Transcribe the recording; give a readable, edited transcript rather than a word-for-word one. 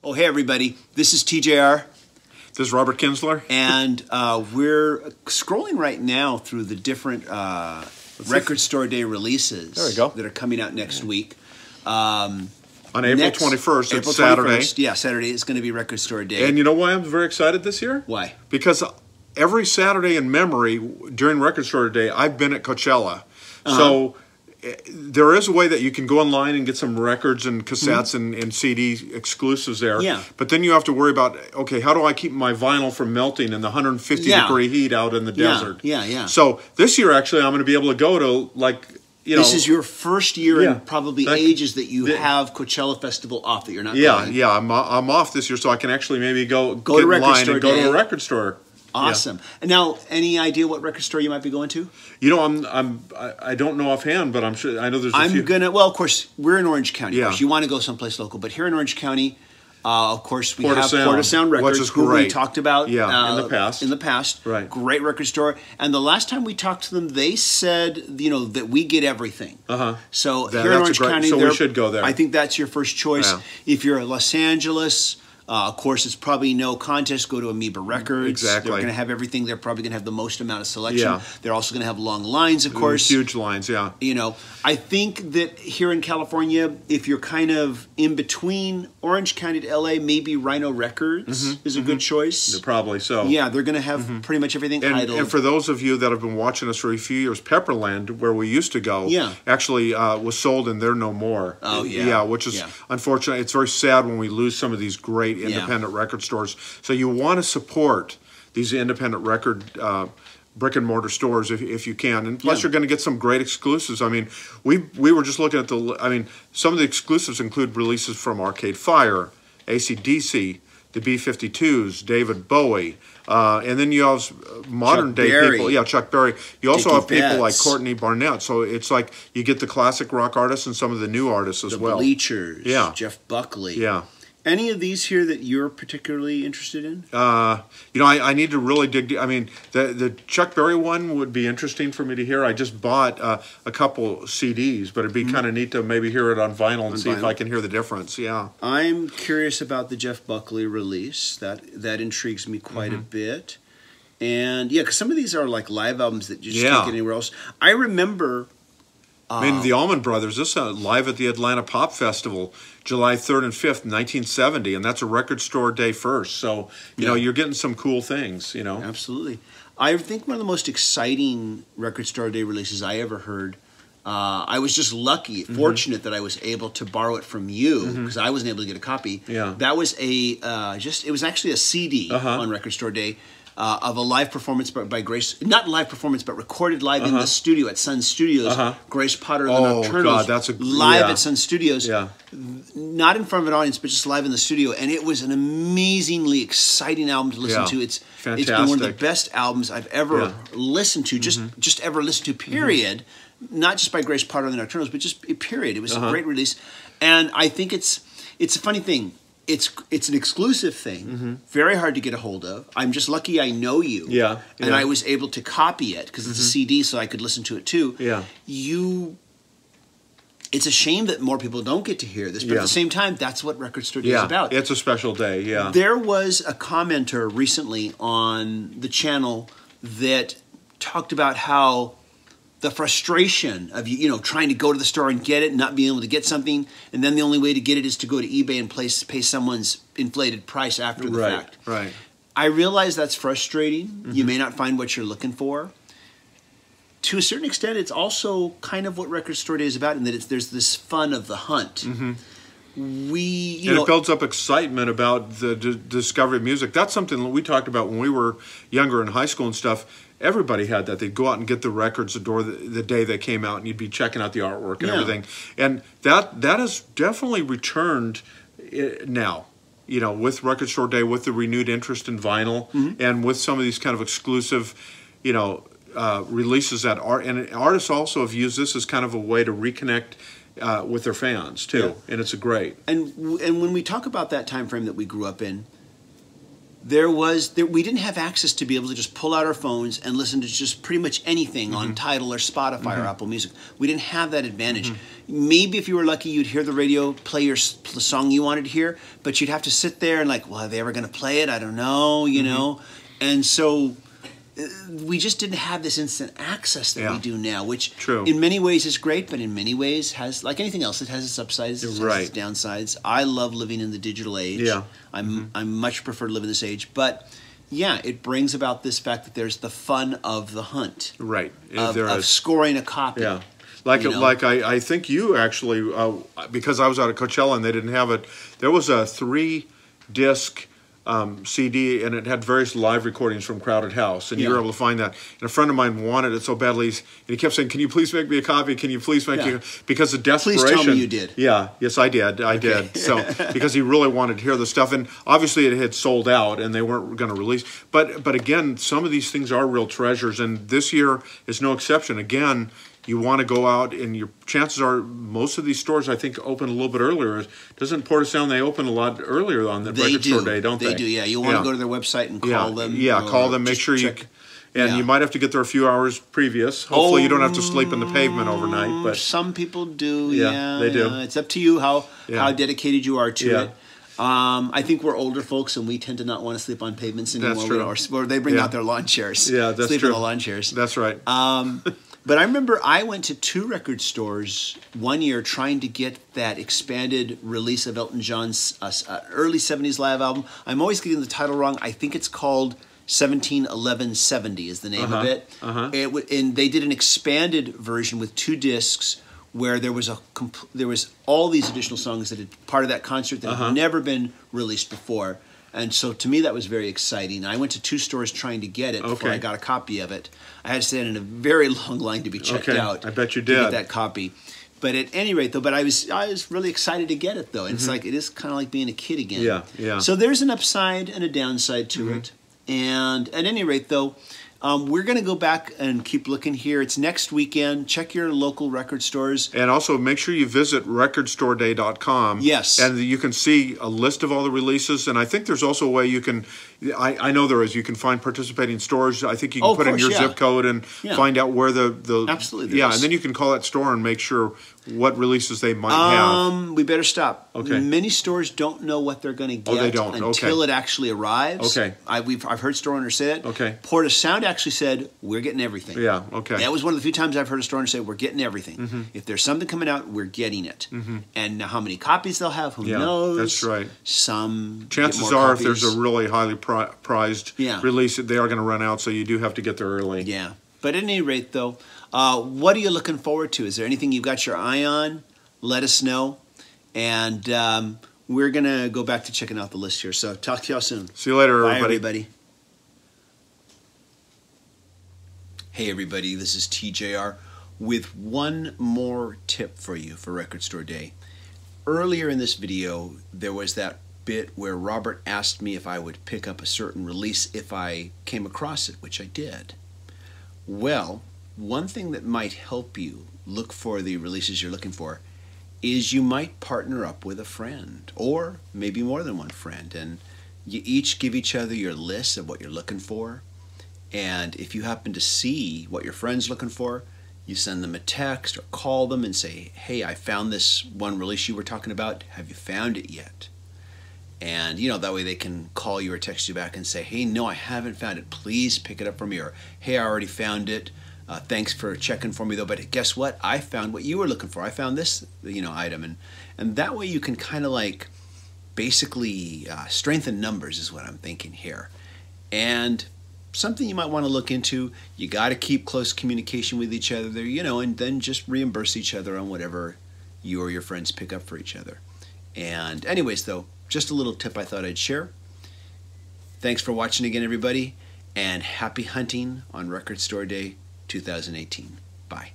Oh, hey, everybody. This is TJR. This is Robert Kinsler. And we're scrolling right now through the different Record Store Day releases There we go. that are coming out next week. On April 21st, April it's Saturday. 21st, yeah, Saturday is going to be Record Store Day. And you know why I'm very excited this year? Why? Because every Saturday in memory during Record Store Day, I've been at Coachella. So there is a way that you can go online and get some records and cassettes and CD exclusives there. Yeah. But then you have to worry about, okay, how do I keep my vinyl from melting in the 150-degree heat out in the desert? Yeah. So this year, actually, I'm going to be able to go to, like, you know, this is your first year in probably ages that you the- have Coachella Festival off, that you're not going. Yeah, I'm off this year, so I can actually maybe go to get in Record line Store and go Day. to a record store. Awesome. Yeah. And now, any idea what record store you might be going to? You know, I don't know offhand, but I'm sure I know there's a few. Well, of course, we're in Orange County. Yeah. Of course, you want to go someplace local, but here in Orange County, of course, we Port of have Sound, Port of Sound Records, which is who we great. talked about in the past. In the past, Right. Great record store. And the last time we talked to them, they said, you know, that we get everything. So here in Orange County, so we should go there. I think that's your first choice. Yeah. If you're in Los Angeles, of course, it's probably no contest. Go to Amoeba Records. Exactly. They're going to have everything. They're probably going to have the most amount of selection. Yeah. They're also going to have long lines, of course. Huge lines, yeah. You know, I think that here in California, if you're kind of in between Orange County to LA, maybe Rhino Records is a good choice. Probably so. Yeah, they're going to have pretty much everything titled. And for those of you that have been watching us for a few years, Pepperland, where we used to go, actually was sold and they're no more. Oh, yeah. Yeah, which is unfortunate. It's very sad when we lose some of these great independent record stores. So you want to support these independent record brick and mortar stores if you can, and plus you're going to get some great exclusives. I mean, we were just looking at some of the exclusives include releases from Arcade Fire, AC/DC, the B-52s, David Bowie, and then you have modern day people. Yeah, Chuck Berry. You also have people like Courtney Barnett. So it's like you get the classic rock artists and some of the new artists as well. The Bleachers. Yeah. Jeff Buckley. Yeah. Any of these here that you're particularly interested in? You know, I need to really dig. I mean, the Chuck Berry one would be interesting for me to hear. I just bought a couple CDs, but it'd be kind of neat to maybe hear it on vinyl and see if I can hear the difference. Yeah, I'm curious about the Jeff Buckley release. That intrigues me quite a bit. And yeah, because some of these are like live albums that you just can't get anywhere else. I remember. I mean, the Allman Brothers, this is live at the Atlanta Pop Festival, July 3rd and 5th, 1970, and that's a Record Store Day first. So, you know, you're getting some cool things, you know. Absolutely. I think one of the most exciting Record Store Day releases I ever heard, I was just lucky, fortunate that I was able to borrow it from you, because I wasn't able to get a copy. Yeah. That was it was actually a CD on Record Store Day. Of a live performance by Grace, not live performance, but recorded live in the studio at Sun Studios. Grace Potter and the Nocturnals, God, that's live at Sun Studios. Yeah. Not in front of an audience, but just live in the studio, and it was an amazingly exciting album to listen to. It's fantastic. It's been one of the best albums I've ever listened to, just ever listened to. Period. Not just by Grace Potter and the Nocturnals, but just period. It was a great release, and I think it's a funny thing. It's an exclusive thing, very hard to get a hold of. I'm just lucky I know you, and I was able to copy it because it's a CD, so I could listen to it too. Yeah, it's a shame that more people don't get to hear this, but at the same time, that's what Record Store Day is about. It's a special day. Yeah, there was a commenter recently on the channel that talked about how the frustration of trying to go to the store and get it and not being able to get something, and then the only way to get it is to go to eBay and pay someone's inflated price after the fact. Right. I realize that's frustrating. You may not find what you're looking for. To a certain extent, it's also kind of what Record Store Day is about, in that there's this fun of the hunt. It builds up excitement about the discovery of music. That's something that we talked about when we were younger in high school and stuff. Everybody had that. They'd go out and get the records the day they came out, and you'd be checking out the artwork and everything. And that has definitely returned now, you know, with Record Store Day, with the renewed interest in vinyl, and with some of these kind of exclusive, you know, releases that are. And artists also have used this as kind of a way to reconnect with their fans too, and it's great. And when we talk about that time frame that we grew up in, we didn't have access to be able to just pull out our phones and listen to just pretty much anything on Tidal or Spotify or Apple Music. We didn't have that advantage. Maybe if you were lucky, you'd hear the radio play the song you wanted to hear, but you'd have to sit there and like, well, are they ever going to play it? I don't know, you know? And so we just didn't have this instant access that we do now, which in many ways is great, but in many ways has, like anything else, it has its upsides, it has its downsides. I love living in the digital age. I much prefer to live in this age, but yeah, it brings about this fact that there's the fun of the hunt, of scoring a copy. Like I think you actually, because I was out at Coachella and they didn't have it, there was a 3-disc CD, and it had various live recordings from Crowded House, and you were able to find that. And a friend of mine wanted it so badly, and he kept saying, "Can you please make me a copy? Can you please make me?" Because of desperation. Please tell me you did. Yeah, yes, I did. I did. So because he really wanted to hear the stuff, and obviously it had sold out, and they weren't going to release. But again, some of these things are real treasures, and this year is no exception. Again, you want to go out, and your chances are most of these stores, I think, open a little bit earlier. Doesn't Porta Sound, they open a lot earlier on the record store day, don't they? They do, yeah. You want to go to their website and call them. Yeah, call them, make sure check. You might have to get there a few hours previous. Hopefully you don't have to sleep in the pavement overnight. But some people do, they do. It's up to you how dedicated you are to it. I think we're older folks, and we tend to not want to sleep on pavements anymore. That's true. Or they bring out their lawn chairs. Yeah, that's sleep true. in the lawn chairs. That's right. But I remember I went to 2 record stores one year trying to get that expanded release of Elton John's early 70s live album. I'm always getting the title wrong. I think it's called 171170 is the name of it. And they did an expanded version with 2 discs where there was all these additional songs that had part of that concert that had never been released before. And so to me that was very exciting. I went to 2 stores trying to get it before I got a copy of it. I had to stand in a very long line to be checked out. I bet you did. To get that copy. But at any rate, though, I was really excited to get it, though. It's like it is kind of like being a kid again. Yeah. So there's an upside and a downside to it. And at any rate, though, we're going to go back and keep looking here. It's next weekend. Check your local record stores. And also make sure you visit recordstoreday.com. Yes. And you can see a list of all the releases. And I think there's also a way you can, I know there is, you can find participating stores. I think you can put in your zip code and find out where the Absolutely. And then you can call that store and make sure what releases they might have. We better stop. Okay. Many stores don't know what they're going to get until it actually arrives. Okay. I've heard store owners say that. Okay. Porta Sound actually said, we're getting everything. Yeah, okay. That was one of the few times I've heard a store owner say, we're getting everything. If there's something coming out, we're getting it. And now how many copies they'll have, who knows? That's right. Some chances are if there's a really highly prized release, they are going to run out, so you do have to get there early. Yeah. But at any rate, though, what are you looking forward to? Is there anything you've got your eye on? Let us know. And we're going to go back to checking out the list here. So talk to y'all soon. See you later, everybody. Bye, everybody. Hey, everybody. This is TJR with one more tip for you for Record Store Day. Earlier in this video, there was that bit where Robert asked me if I would pick up a certain release if I came across it, which I did. Well, one thing that might help you look for the releases you're looking for is you might partner up with a friend, or maybe more than one friend, and you each give each other your list of what you're looking for. And if you happen to see what your friend's looking for, you send them a text or call them and say, hey, I found this one release you were talking about. Have you found it yet? And, that way they can call you or text you back and say, hey, no, I haven't found it. Please pick it up from me. Or, hey, I already found it. Thanks for checking for me, though. But guess what? I found what you were looking for. I found this, item. And that way you can kind of like basically strengthen numbers is what I'm thinking here. And something you might want to look into, you got to keep close communication with each other there, and then just reimburse each other on whatever you or your friends pick up for each other. And anyways, though, just a little tip I thought I'd share. Thanks for watching again, everybody, and happy hunting on Record Store Day 2018. Bye.